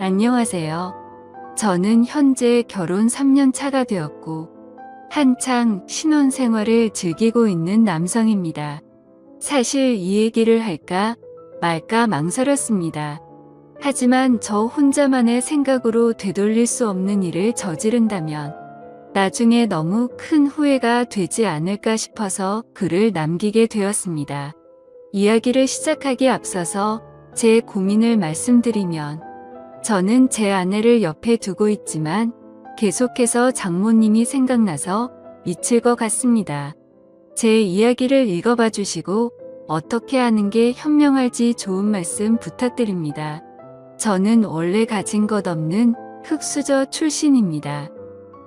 안녕하세요. 저는 현재 결혼 3년 차가 되었고, 한창 신혼생활을 즐기고 있는 남성입니다. 사실 이 얘기를 할까 말까 망설였습니다. 하지만 저 혼자만의 생각으로 되돌릴 수 없는 일을 저지른다면 나중에 너무 큰 후회가 되지 않을까 싶어서 글을 남기게 되었습니다. 이야기를 시작하기에 앞서서 제 고민을 말씀드리면, 저는 제 아내를 옆에 두고 있지만 계속해서 장모님이 생각나서 미칠 것 같습니다. 제 이야기를 읽어봐 주시고 어떻게 하는 게 현명할지 좋은 말씀 부탁드립니다. 저는 원래 가진 것 없는 흙수저 출신입니다.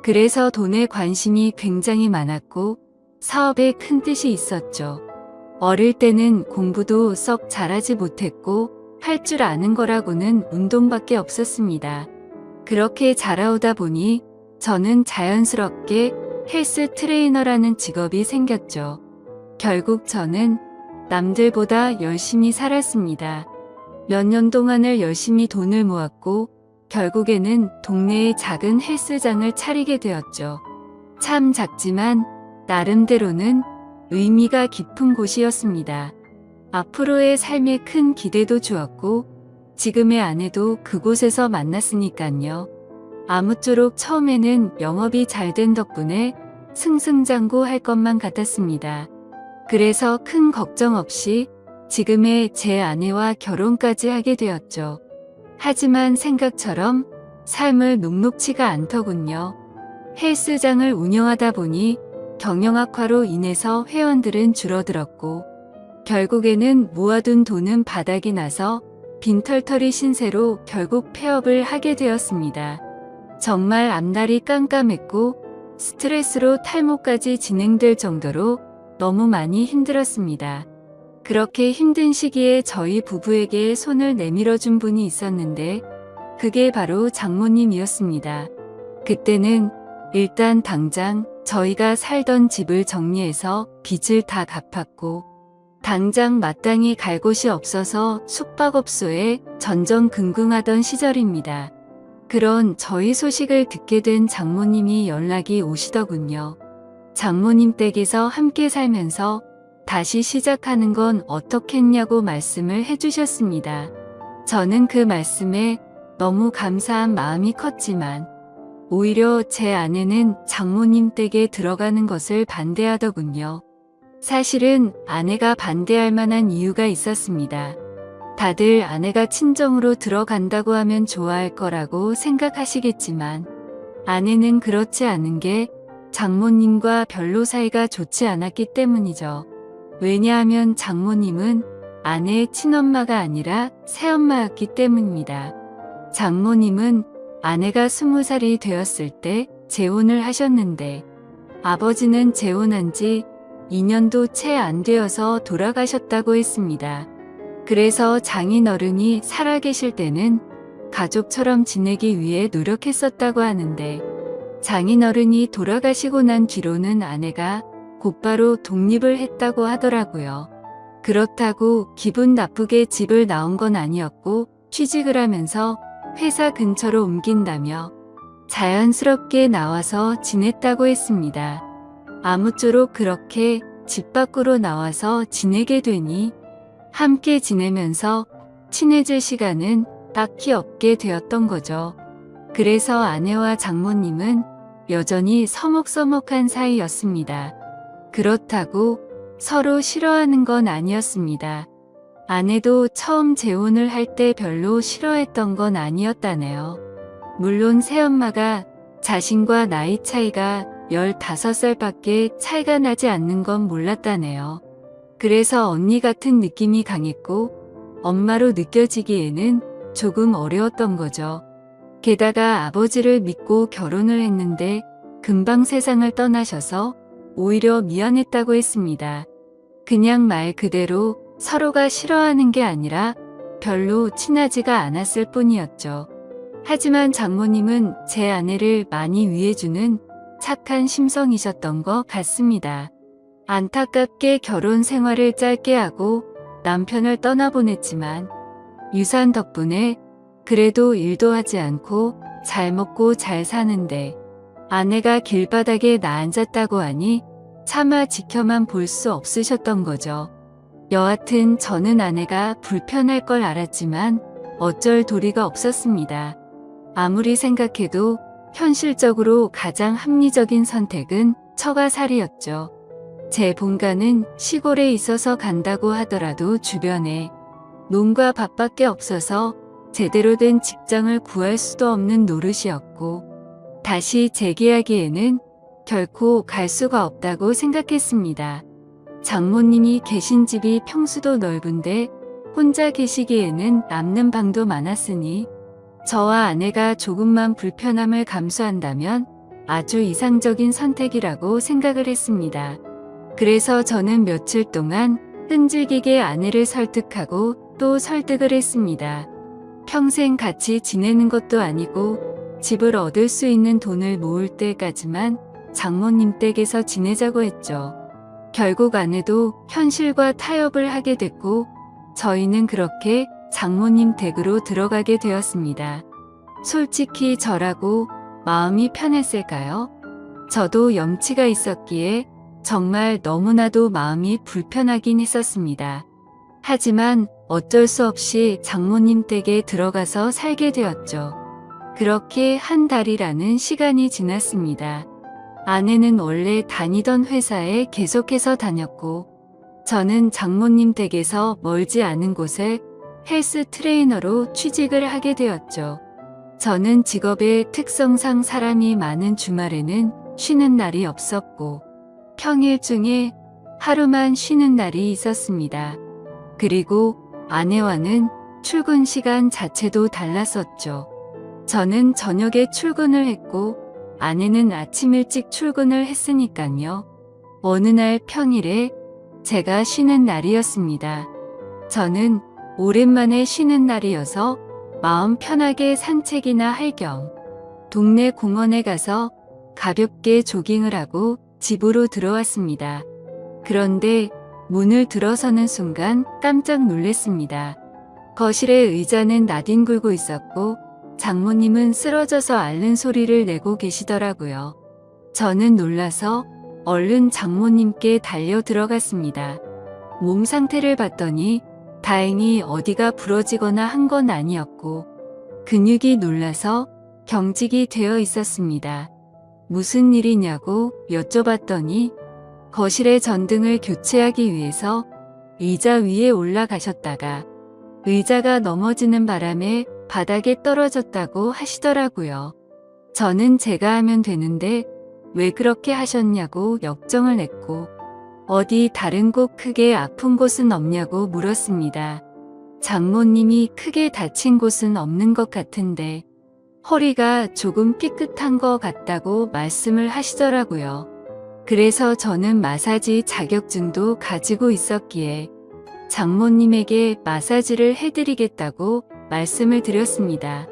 그래서 돈에 관심이 굉장히 많았고 사업에 큰 뜻이 있었죠. 어릴 때는 공부도 썩 잘하지 못했고 할 줄 아는 거라고는 운동밖에 없었습니다. 그렇게 자라오다 보니 저는 자연스럽게 헬스 트레이너라는 직업이 생겼죠. 결국 저는 남들보다 열심히 살았습니다. 몇 년 동안을 열심히 돈을 모았고 결국에는 동네에 작은 헬스장을 차리게 되었죠. 참 작지만 나름대로는 의미가 깊은 곳이었습니다. 앞으로의 삶에 큰 기대도 주었고 지금의 아내도 그곳에서 만났으니깐요. 아무쪼록 처음에는 영업이 잘 된 덕분에 승승장구할 것만 같았습니다. 그래서 큰 걱정 없이 지금의 제 아내와 결혼까지 하게 되었죠. 하지만 생각처럼 삶을 녹록치가 않더군요. 헬스장을 운영하다 보니 경영 악화로 인해서 회원들은 줄어들었고 결국에는 모아둔 돈은 바닥이 나서 빈털터리 신세로 결국 폐업을 하게 되었습니다. 정말 앞날이 깜깜했고 스트레스로 탈모까지 진행될 정도로 너무 많이 힘들었습니다. 그렇게 힘든 시기에 저희 부부에게 손을 내밀어준 분이 있었는데 그게 바로 장모님이었습니다. 그때는 일단 당장 저희가 살던 집을 정리해서 빚을 다 갚았고 당장 마땅히 갈 곳이 없어서 숙박업소에 전전긍긍하던 시절입니다. 그런 저희 소식을 듣게 된 장모님이 연락이 오시더군요. 장모님 댁에서 함께 살면서 다시 시작하는 건 어떻겠냐고 말씀을 해주셨습니다. 저는 그 말씀에 너무 감사한 마음이 컸지만 오히려 제 아내는 장모님 댁에 들어가는 것을 반대하더군요. 사실은 아내가 반대할 만한 이유가 있었습니다. 다들 아내가 친정으로 들어간다고 하면 좋아할 거라고 생각하시겠지만 아내는 그렇지 않은 게 장모님과 별로 사이가 좋지 않았기 때문이죠. 왜냐하면 장모님은 아내의 친엄마가 아니라 새엄마였기 때문입니다. 장모님은 아내가 20살이 되었을 때 재혼을 하셨는데 아버지는 재혼한 지 2년도 채 안 되어서 돌아가셨다고 했습니다. 그래서 장인어른이 살아계실 때는 가족처럼 지내기 위해 노력했었다고 하는데 장인어른이 돌아가시고 난 뒤로는 아내가 곧바로 독립을 했다고 하더라고요. 그렇다고 기분 나쁘게 집을 나온 건 아니었고 취직을 하면서 회사 근처로 옮긴다며 자연스럽게 나와서 지냈다고 했습니다. 아무쪼록 그렇게 집 밖으로 나와서 지내게 되니 함께 지내면서 친해질 시간은 딱히 없게 되었던 거죠. 그래서 아내와 장모님은 여전히 서먹서먹한 사이였습니다. 그렇다고 서로 싫어하는 건 아니었습니다. 아내도 처음 재혼을 할 때 별로 싫어했던 건 아니었다네요. 물론 새엄마가 자신과 나이 차이가 15살밖에 차이가 나지 않는 건 몰랐다네요. 그래서 언니 같은 느낌이 강했고 엄마로 느껴지기에는 조금 어려웠던 거죠. 게다가 아버지를 믿고 결혼을 했는데 금방 세상을 떠나셔서 오히려 미안했다고 했습니다. 그냥 말 그대로 서로가 싫어하는 게 아니라 별로 친하지가 않았을 뿐이었죠. 하지만 장모님은 제 아내를 많이 위해주는 착한 심성이셨던 것 같습니다. 안타깝게 결혼 생활을 짧게 하고 남편을 떠나보냈지만 유산 덕분에 그래도 일도 하지 않고 잘 먹고 잘 사는데 아내가 길바닥에 나앉았다고 하니 차마 지켜만 볼 수 없으셨던 거죠. 여하튼 저는 아내가 불편할 걸 알았지만 어쩔 도리가 없었습니다. 아무리 생각해도 현실적으로 가장 합리적인 선택은 처가살이였죠. 제 본가는 시골에 있어서 간다고 하더라도 주변에 논과 밭밖에 없어서 제대로 된 직장을 구할 수도 없는 노릇이었고 다시 재기하기에는 결코 갈 수가 없다고 생각했습니다. 장모님이 계신 집이 평수도 넓은데 혼자 계시기에는 남는 방도 많았으니 저와 아내가 조금만 불편함을 감수한다면 아주 이상적인 선택이라고 생각을 했습니다. 그래서 저는 며칠 동안 끈질기게 아내를 설득하고 또 설득을 했습니다. 평생 같이 지내는 것도 아니고 집을 얻을 수 있는 돈을 모을 때까지만 장모님 댁에서 지내자고 했죠. 결국 아내도 현실과 타협을 하게 됐고 저희는 그렇게 장모님 댁으로 들어가게 되었습니다. 솔직히 저라고 마음이 편했을까요? 저도 염치가 있었기에 정말 너무나도 마음이 불편하긴 했었습니다. 하지만 어쩔 수 없이 장모님 댁에 들어가서 살게 되었죠. 그렇게 한 달이라는 시간이 지났습니다. 아내는 원래 다니던 회사에 계속해서 다녔고 저는 장모님 댁에서 멀지 않은 곳에 헬스 트레이너로 취직을 하게 되었죠. 저는 직업의 특성상 사람이 많은 주말에는 쉬는 날이 없었고 평일 중에 하루만 쉬는 날이 있었습니다. 그리고 아내와는 출근 시간 자체도 달랐었죠. 저는 저녁에 출근을 했고 아내는 아침 일찍 출근을 했으니까요. 어느 날 평일에 제가 쉬는 날이었습니다. 저는 오랜만에 쉬는 날이어서 마음 편하게 산책이나 할 겸 동네 공원에 가서 가볍게 조깅을 하고 집으로 들어왔습니다. 그런데 문을 들어서는 순간 깜짝 놀랐습니다. 거실에 의자는 나뒹굴고 있었고 장모님은 쓰러져서 앓는 소리를 내고 계시더라고요. 저는 놀라서 얼른 장모님께 달려 들어갔습니다. 몸 상태를 봤더니 다행히 어디가 부러지거나 한 건 아니었고 근육이 놀라서 경직이 되어 있었습니다. 무슨 일이냐고 여쭤봤더니 거실의 전등을 교체하기 위해서 의자 위에 올라가셨다가 의자가 넘어지는 바람에 바닥에 떨어졌다고 하시더라고요. 저는 제가 하면 되는데 왜 그렇게 하셨냐고 역정을 냈고 어디 다른 곳 크게 아픈 곳은 없냐고 물었습니다. 장모님이 크게 다친 곳은 없는 것 같은데 허리가 조금 삐끗한 것 같다고 말씀을 하시더라고요. 그래서 저는 마사지 자격증도 가지고 있었기에 장모님에게 마사지를 해드리겠다고 말씀을 드렸습니다.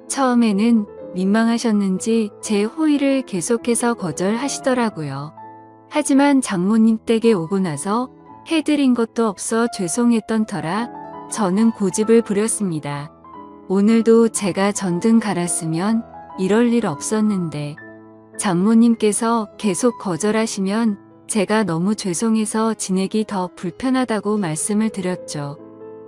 처음에는 민망하셨는지 제 호의를 계속해서 거절하시더라고요. 하지만 장모님 댁에 오고 나서 해드린 것도 없어 죄송했던 터라 저는 고집을 부렸습니다. 오늘도 제가 전등 갈았으면 이럴 일 없었는데 장모님께서 계속 거절하시면 제가 너무 죄송해서 지내기 더 불편하다고 말씀을 드렸죠.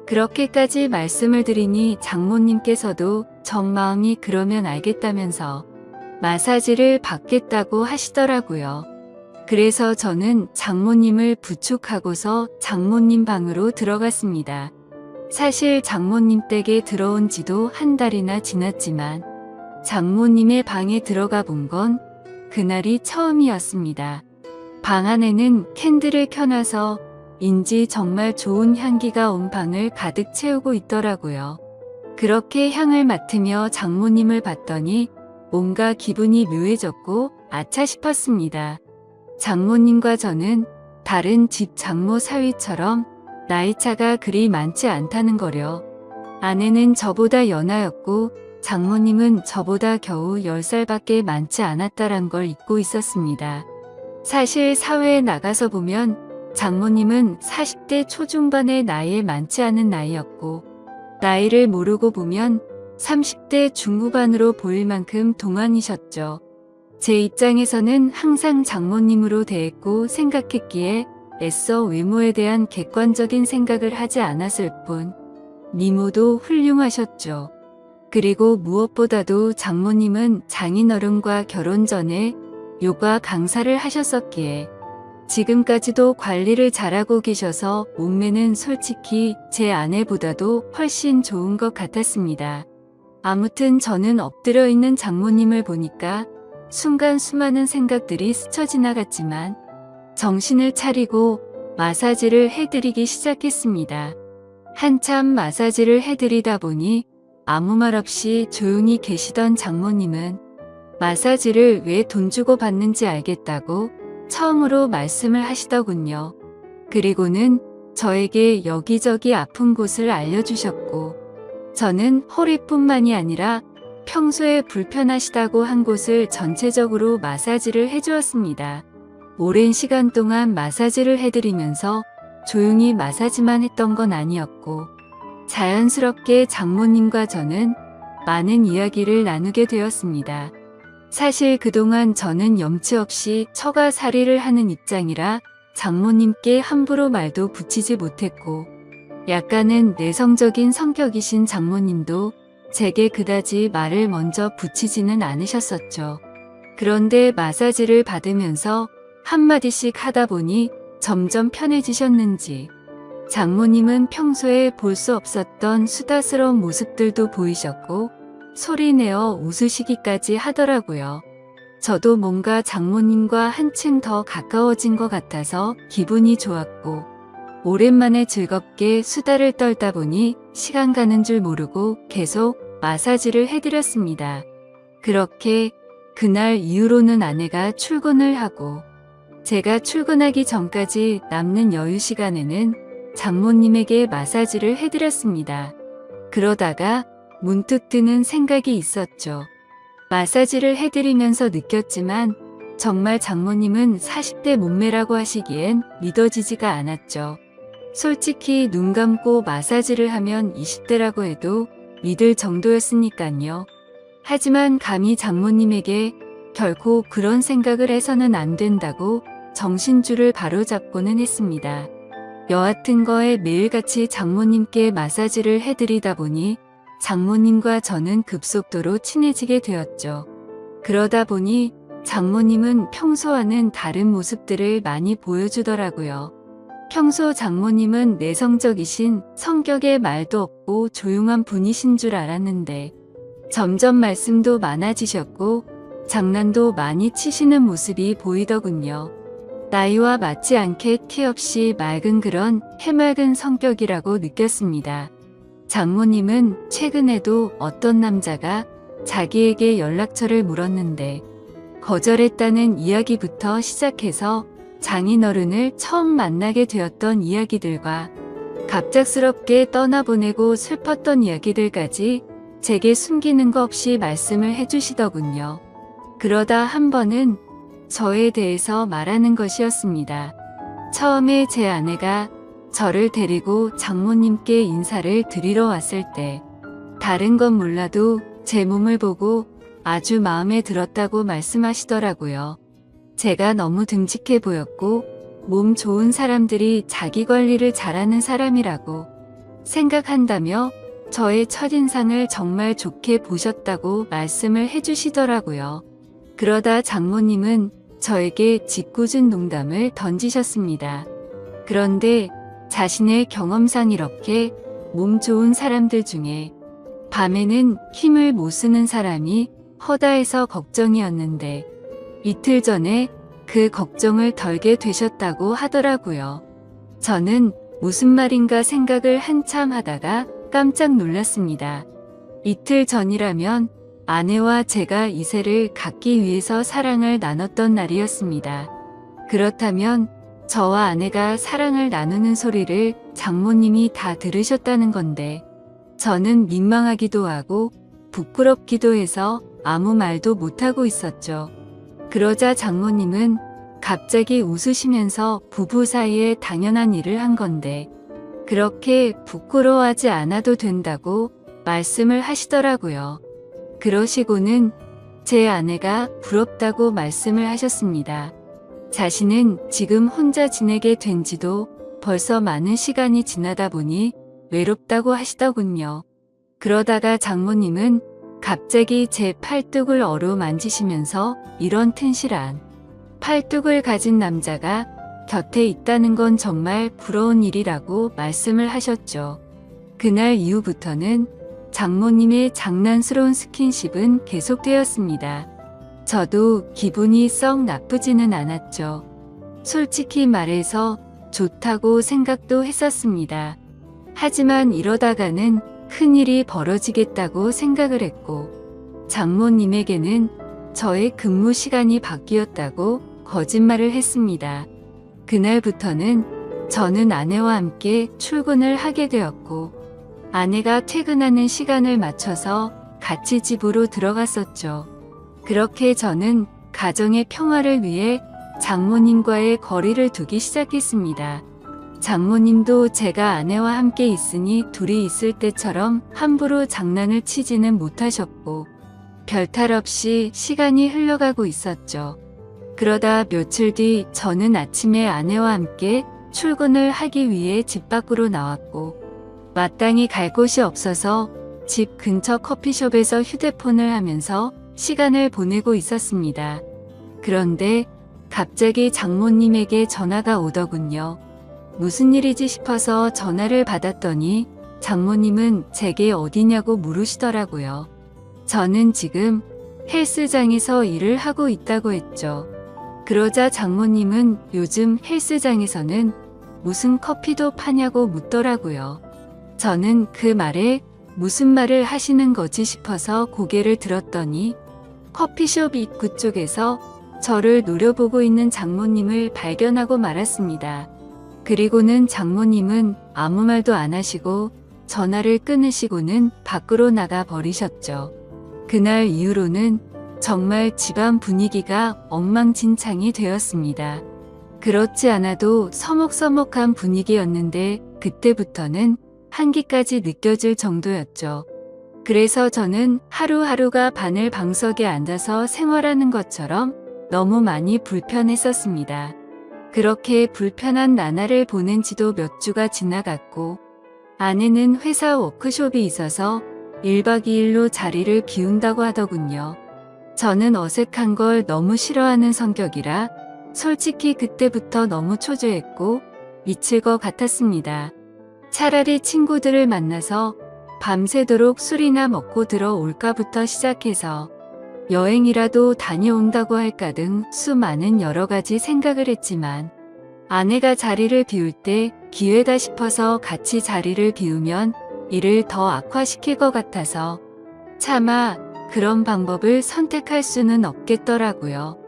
그렇게까지 말씀을 드리니 장모님께서도 정마음이 그러면 알겠다면서 마사지를 받겠다고 하시더라고요. 그래서 저는 장모님을 부축하고서 장모님 방으로 들어갔습니다. 사실 장모님 댁에 들어온 지도 한 달이나 지났지만 장모님의 방에 들어가 본 건 그날이 처음이었습니다. 방 안에는 캔들을 켜놔서 인지 정말 좋은 향기가 온 방을 가득 채우고 있더라고요. 그렇게 향을 맡으며 장모님을 봤더니 뭔가 기분이 묘해졌고 아차 싶었습니다. 장모님과 저는 다른 집 장모 사위처럼 나이차가 그리 많지 않다는 거려. 아내는 저보다 연하였고 장모님은 저보다 겨우 10살밖에 많지 않았다란 걸 잊고 있었습니다. 사실 사회에 나가서 보면 장모님은 40대 초중반의 나이에 많지 않은 나이였고 나이를 모르고 보면 30대 중후반으로 보일 만큼 동안이셨죠. 제 입장에서는 항상 장모님으로 대했고 생각했기에 애써 외모에 대한 객관적인 생각을 하지 않았을 뿐 미모도 훌륭하셨죠. 그리고 무엇보다도 장모님은 장인어른과 결혼 전에 요가 강사를 하셨었기에 지금까지도 관리를 잘하고 계셔서 몸매는 솔직히 제 아내보다도 훨씬 좋은 것 같았습니다. 아무튼 저는 엎드려 있는 장모님을 보니까 순간 수많은 생각들이 스쳐 지나갔지만 정신을 차리고 마사지를 해드리기 시작했습니다. 한참 마사지를 해드리다 보니 아무 말 없이 조용히 계시던 장모님은 마사지를 왜 돈 주고 받는지 알겠다고 처음으로 말씀을 하시더군요. 그리고는 저에게 여기저기 아픈 곳을 알려주셨고 저는 허리뿐만이 아니라 평소에 불편하시다고 한 곳을 전체적으로 마사지를 해주었습니다. 오랜 시간 동안 마사지를 해드리면서 조용히 마사지만 했던 건 아니었고 자연스럽게 장모님과 저는 많은 이야기를 나누게 되었습니다. 사실 그동안 저는 염치 없이 처가살이를 하는 입장이라 장모님께 함부로 말도 붙이지 못했고 약간은 내성적인 성격이신 장모님도 제게 그다지 말을 먼저 붙이지는 않으셨었죠. 그런데 마사지를 받으면서 한마디씩 하다 보니 점점 편해지셨는지 장모님은 평소에 볼 수 없었던 수다스러운 모습들도 보이셨고 소리내어 웃으시기까지 하더라고요. 저도 뭔가 장모님과 한층 더 가까워진 것 같아서 기분이 좋았고 오랜만에 즐겁게 수다를 떨다 보니 시간 가는 줄 모르고 계속 마사지를 해드렸습니다. 그렇게 그날 이후로는 아내가 출근을 하고 제가 출근하기 전까지 남는 여유 시간에는 장모님에게 마사지를 해드렸습니다. 그러다가 문득 드는 생각이 있었죠. 마사지를 해드리면서 느꼈지만 정말 장모님은 40대 몸매라고 하시기엔 믿어지지가 않았죠. 솔직히 눈 감고 마사지를 하면 20대라고 해도 믿을 정도였으니까요. 하지만 감히 장모님에게 결코 그런 생각을 해서는 안 된다고 정신줄을 바로잡고는 했습니다. 여하튼 거에 매일같이 장모님께 마사지를 해드리다 보니 장모님과 저는 급속도로 친해지게 되었죠. 그러다 보니 장모님은 평소와는 다른 모습들을 많이 보여주더라고요. 평소 장모님은 내성적이신 성격에 말도 없고 조용한 분이신 줄 알았는데 점점 말씀도 많아지셨고 장난도 많이 치시는 모습이 보이더군요. 나이와 맞지 않게 티 없이 맑은 그런 해맑은 성격이라고 느꼈습니다. 장모님은 최근에도 어떤 남자가 자기에게 연락처를 물었는데 거절했다는 이야기부터 시작해서 장인어른을 처음 만나게 되었던 이야기들과 갑작스럽게 떠나보내고 슬펐던 이야기들까지 제게 숨기는 거 없이 말씀을 해주시더군요. 그러다 한 번은 저에 대해서 말하는 것이었습니다. 처음에 제 아내가 저를 데리고 장모님께 인사를 드리러 왔을 때 다른 건 몰라도 제 몸을 보고 아주 마음에 들었다고 말씀하시더라고요. 제가 너무 듬직해 보였고 몸 좋은 사람들이 자기 관리를 잘하는 사람이라고 생각한다며 저의 첫인상을 정말 좋게 보셨다고 말씀을 해주시더라고요. 그러다 장모님은 저에게 짓궂은 농담을 던지셨습니다. 그런데 자신의 경험상 이렇게 몸 좋은 사람들 중에 밤에는 힘을 못 쓰는 사람이 허다해서 걱정이었는데 이틀 전에 그 걱정을 덜게 되셨다고 하더라고요. 저는 무슨 말인가 생각을 한참 하다가 깜짝 놀랐습니다. 이틀 전이라면 아내와 제가 이세를 갖기 위해서 사랑을 나눴던 날이었습니다. 그렇다면 저와 아내가 사랑을 나누는 소리를 장모님이 다 들으셨다는 건데 저는 민망하기도 하고 부끄럽기도 해서 아무 말도 못하고 있었죠. 그러자 장모님은 갑자기 웃으시면서 부부 사이에 당연한 일을 한 건데 그렇게 부끄러워하지 않아도 된다고 말씀을 하시더라고요. 그러시고는 제 아내가 부럽다고 말씀을 하셨습니다. 자신은 지금 혼자 지내게 된 지도 벌써 많은 시간이 지나다 보니 외롭다고 하시더군요. 그러다가 장모님은 갑자기 제 팔뚝을 어루만지시면서 이런 튼실한 팔뚝을 가진 남자가 곁에 있다는 건 정말 부러운 일이라고 말씀을 하셨죠. 그날 이후부터는 장모님의 장난스러운 스킨십은 계속되었습니다. 저도 기분이 썩 나쁘지는 않았죠. 솔직히 말해서 좋다고 생각도 했었습니다. 하지만 이러다가는 큰일이 벌어지겠다고 생각을 했고, 장모님에게는 저의 근무 시간이 바뀌었다고 거짓말을 했습니다. 그날부터는 저는 아내와 함께 출근을 하게 되었고, 아내가 퇴근하는 시간을 맞춰서 같이 집으로 들어갔었죠. 그렇게 저는 가정의 평화를 위해 장모님과의 거리를 두기 시작했습니다. 장모님도 제가 아내와 함께 있으니 둘이 있을 때처럼 함부로 장난을 치지는 못하셨고, 별탈 없이 시간이 흘러가고 있었죠. 그러다 며칠 뒤 저는 아침에 아내와 함께 출근을 하기 위해 집 밖으로 나왔고, 마땅히 갈 곳이 없어서 집 근처 커피숍에서 휴대폰을 하면서 시간을 보내고 있었습니다. 그런데 갑자기 장모님에게 전화가 오더군요. 무슨 일이지 싶어서 전화를 받았더니 장모님은 제게 어디냐고 물으시더라고요. 저는 지금 헬스장에서 일을 하고 있다고 했죠. 그러자 장모님은 요즘 헬스장에서는 무슨 커피도 파냐고 묻더라고요. 저는 그 말에 무슨 말을 하시는 거지 싶어서 고개를 들었더니 커피숍 입구 쪽에서 저를 노려보고 있는 장모님을 발견하고 말았습니다. 그리고는 장모님은 아무 말도 안 하시고 전화를 끊으시고는 밖으로 나가 버리셨죠. 그날 이후로는 정말 집안 분위기가 엉망진창이 되었습니다. 그렇지 않아도 서먹서먹한 분위기였는데 그때부터는 한기까지 느껴질 정도였죠. 그래서 저는 하루하루가 바늘 방석에 앉아서 생활하는 것처럼 너무 많이 불편했었습니다. 그렇게 불편한 나날을 보낸 지도 몇 주가 지나갔고, 아내는 회사 워크숍이 있어서 1박 2일로 자리를 비운다고 하더군요. 저는 어색한 걸 너무 싫어하는 성격이라 솔직히 그때부터 너무 초조했고 미칠 것 같았습니다. 차라리 친구들을 만나서 밤새도록 술이나 먹고 들어올까부터 시작해서 여행이라도 다녀온다고 할까 등 수많은 여러 가지 생각을 했지만, 아내가 자리를 비울 때 기회다 싶어서 같이 자리를 비우면 일을 더 악화시킬 것 같아서 차마 그런 방법을 선택할 수는 없겠더라고요.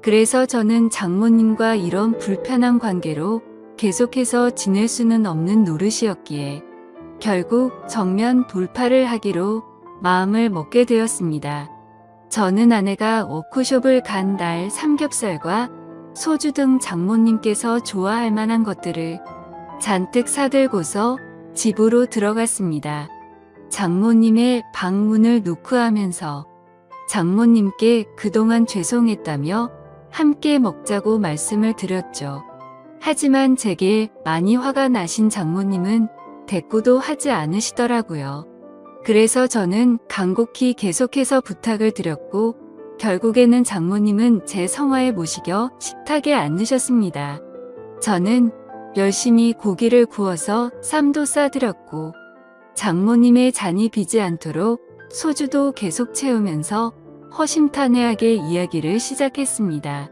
그래서 저는 장모님과 이런 불편한 관계로 계속해서 지낼 수는 없는 노릇이었기에 결국 정면 돌파를 하기로 마음을 먹게 되었습니다. 저는 아내가 워크숍을 간 날 삼겹살과 소주 등 장모님께서 좋아할 만한 것들을 잔뜩 사들고서 집으로 들어갔습니다. 장모님의 방문을 노크하면서 장모님께 그동안 죄송했다며 함께 먹자고 말씀을 드렸죠. 하지만 제게 많이 화가 나신 장모님은 대꾸도 하지 않으시더라고요. 그래서 저는 간곡히 계속해서 부탁을 드렸고, 결국에는 장모님은 제 성화에 모시겨 식탁에 앉으셨습니다. 저는 열심히 고기를 구워서 쌈도 싸드렸고, 장모님의 잔이 비지 않도록 소주도 계속 채우면서 허심탄회하게 이야기를 시작했습니다.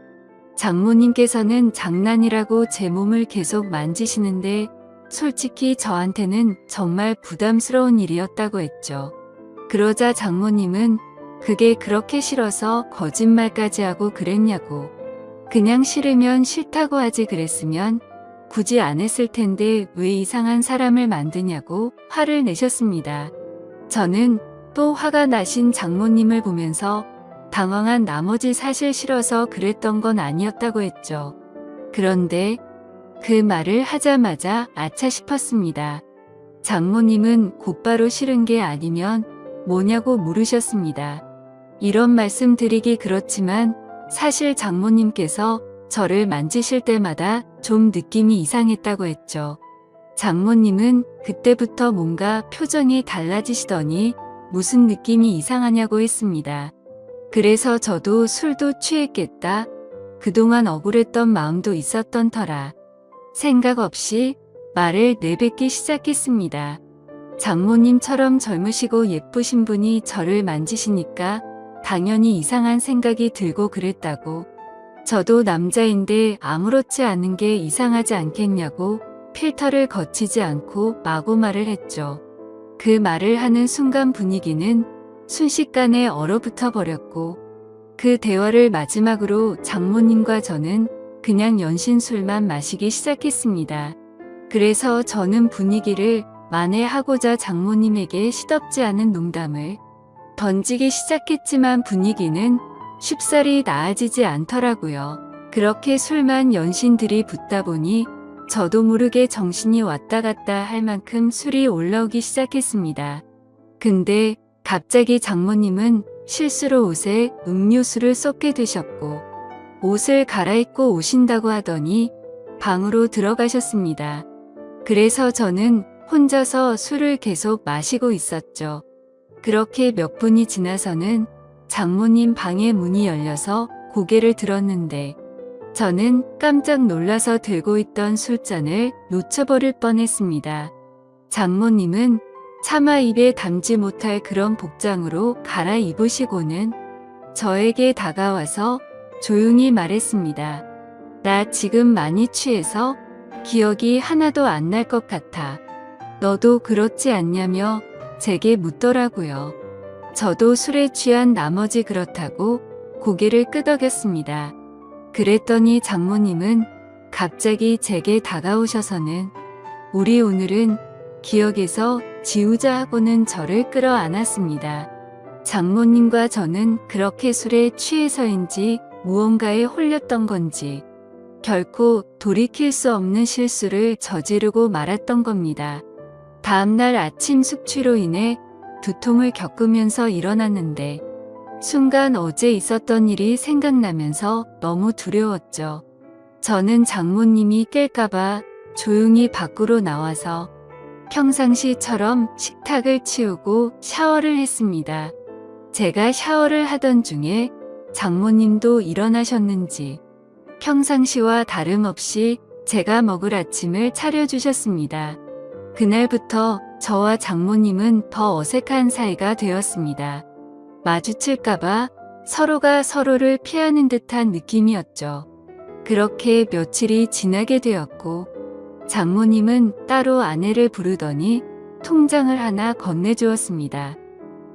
장모님께서는 장난이라고 제 몸을 계속 만지시는데 솔직히 저한테는 정말 부담스러운 일이었다고 했죠. 그러자 장모님은 그게 그렇게 싫어서 거짓말까지 하고 그랬냐고, 그냥 싫으면 싫다고 하지 그랬으면 굳이 안 했을 텐데 왜 이상한 사람을 만드냐고 화를 내셨습니다. 저는 또 화가 나신 장모님을 보면서 당황한 나머지 사실 싫어서 그랬던 건 아니었다고 했죠. 그런데 그 말을 하자마자 아차 싶었습니다. 장모님은 곧바로 싫은 게 아니면 뭐냐고 물으셨습니다. 이런 말씀 드리기 그렇지만 사실 장모님께서 저를 만지실 때마다 좀 느낌이 이상했다고 했죠. 장모님은 그때부터 뭔가 표정이 달라지시더니 무슨 느낌이 이상하냐고 했습니다. 그래서 저도 술도 취했겠다. 그동안 억울했던 마음도 있었던 터라 생각 없이 말을 내뱉기 시작했습니다. 장모님처럼 젊으시고 예쁘신 분이 저를 만지시니까 당연히 이상한 생각이 들고 그랬다고. 저도 남자인데 아무렇지 않은 게 이상하지 않겠냐고 필터를 거치지 않고 마구 말을 했죠. 그 말을 하는 순간 분위기는 순식간에 얼어붙어 버렸고 그 대화를 마지막으로 장모님과 저는 그냥 연신술만 마시기 시작했습니다. 그래서 저는 분위기를 만회하고자 장모님에게 시덥지 않은 농담을 던지기 시작했지만 분위기는 쉽사리 나아지지 않더라고요. 그렇게 술만 연신들이 붙다 보니 저도 모르게 정신이 왔다 갔다 할 만큼 술이 올라오기 시작했습니다. 근데 갑자기 장모님은 실수로 옷에 음료수를 쏟게 되셨고 옷을 갈아입고 오신다고 하더니 방으로 들어가셨습니다. 그래서 저는 혼자서 술을 계속 마시고 있었죠. 그렇게 몇 분이 지나서는 장모님 방의 문이 열려서 고개를 들었는데 저는 깜짝 놀라서 들고 있던 술잔을 놓쳐버릴 뻔했습니다. 장모님은 차마 입에 담지 못할 그런 복장으로 갈아입으시고는 저에게 다가와서 조용히 말했습니다. 나 지금 많이 취해서 기억이 하나도 안 날 것 같아. 너도 그렇지 않냐며 제게 묻더라고요. 저도 술에 취한 나머지 그렇다고 고개를 끄덕였습니다. 그랬더니 장모님은 갑자기 제게 다가오셔서는 우리 오늘은 기억에서 지우자 하고는 저를 끌어안았습니다. 장모님과 저는 그렇게 술에 취해서인지 무언가에 홀렸던 건지 결코 돌이킬 수 없는 실수를 저지르고 말았던 겁니다. 다음날 아침 숙취로 인해 두통을 겪으면서 일어났는데 순간 어제 있었던 일이 생각나면서 너무 두려웠죠. 저는 장모님이 깰까봐 조용히 밖으로 나와서 평상시처럼 식탁을 치우고 샤워를 했습니다. 제가 샤워를 하던 중에 장모님도 일어나셨는지 평상시와 다름없이 제가 먹을 아침을 차려주셨습니다. 그날부터 저와 장모님은 더 어색한 사이가 되었습니다. 마주칠까봐 서로가 서로를 피하는 듯한 느낌이었죠. 그렇게 며칠이 지나게 되었고 장모님은 따로 아내를 부르더니 통장을 하나 건네주었습니다.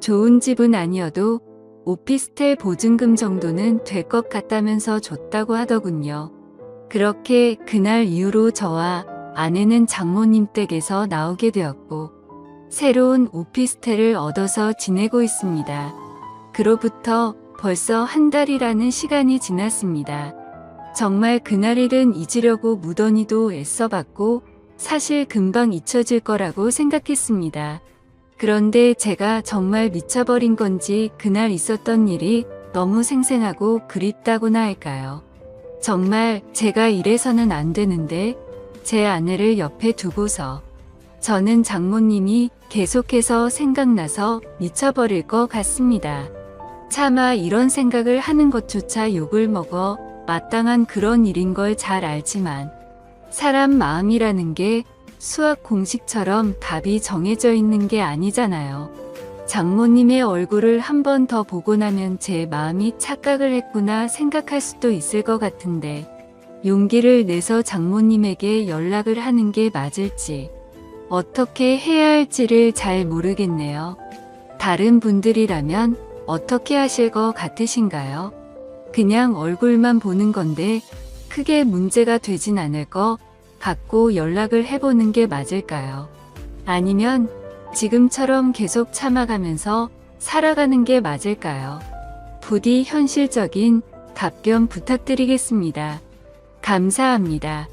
좋은 집은 아니어도 오피스텔 보증금 정도는 될 것 같다면서 줬다고 하더군요. 그렇게 그날 이후로 저와 아내는 장모님 댁에서 나오게 되었고 새로운 오피스텔을 얻어서 지내고 있습니다. 그로부터 벌써 한 달이라는 시간이 지났습니다. 정말 그날 일은 잊으려고 무던히도 애써봤고 사실 금방 잊혀질 거라고 생각했습니다. 그런데 제가 정말 미쳐버린 건지 그날 있었던 일이 너무 생생하고 그립다고나 할까요? 정말 제가 이래서는 안 되는데 제 아내를 옆에 두고서 저는 장모님이 계속해서 생각나서 미쳐버릴 것 같습니다. 차마 이런 생각을 하는 것조차 욕을 먹어 마땅한 그런 일인 걸 잘 알지만 사람 마음이라는 게 수학 공식처럼 답이 정해져 있는 게 아니잖아요. 장모님의 얼굴을 한 번 더 보고 나면 제 마음이 착각을 했구나 생각할 수도 있을 것 같은데 용기를 내서 장모님에게 연락을 하는 게 맞을지 어떻게 해야 할지를 잘 모르겠네요. 다른 분들이라면 어떻게 하실 것 같으신가요? 그냥 얼굴만 보는 건데 크게 문제가 되진 않을 것 같고 연락을 해보는 게 맞을까요? 아니면 지금처럼 계속 참아가면서 살아가는 게 맞을까요? 부디 현실적인 답변 부탁드리겠습니다. 감사합니다.